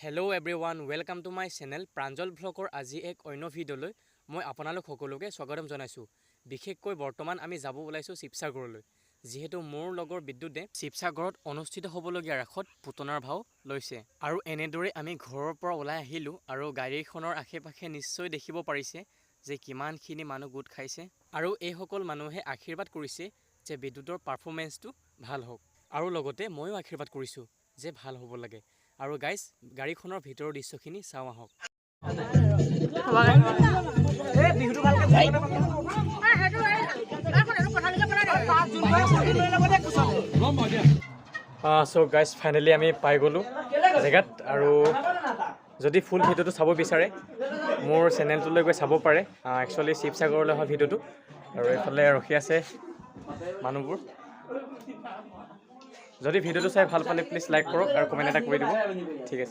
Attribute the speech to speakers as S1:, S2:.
S1: Hello' everyone welcome to my channel Pranjal ভ্লগৰ আজি এক অন্য ভিডিঅ'লৈ মই আপোনালোক সকলোকে স্বাগতম জনাইছোঁ। বিশেষকৈ বৰ্তমান আমি যাব ওলাইছোঁ শিৱসাগৰলৈ, যিহেতু মোৰ লগৰ বিদ্যুতে শিৱসাগৰত অনুষ্ঠিত হ'বলগীয়া ৰাসত পুতনাৰ ভাও লৈছে। আৰু এনেদৰে আমি ঘৰৰ পৰা ওলাই আহিলোঁ আৰু গাড়ীখনৰ আশে পাশে নিশ্চয় দেখিব পাৰিছে যে কিমানখিনি মানুহ গোট খাইছে। আৰু এইসকল মানুহে আশীৰ্বাদ কৰিছে যে বিদ্যুতৰ পাৰফৰ্মেঞ্চটো ভাল হওক, আৰু লগতে ময়ো আশীৰ্বাদ কৰিছোঁ যে ভাল হ'ব লাগে। আৰু গাইজ গাড়ীখনৰ ভিতৰৰ দৃশ্যখিনি চাওঁ আহক। চ' গাইজ ফাইনেলি আমি পাই গ'লোঁ জেগাত। আৰু যদি ফুল ভিডিঅ'টো চাব বিচাৰে মোৰ চেনেলটোলৈ গৈ চাব পাৰে। একচুৱেলি শিৱসাগৰলৈ অহা ভিডিঅ'টো। আৰু এইফালে ৰখি আছে মানুহবোৰ। যদি ভিডিঅ'টো চাই ভাল পালে প্লিজ লাইক কৰক আৰু কমেণ্ট এটা কৰি দিব। ঠিক আছে।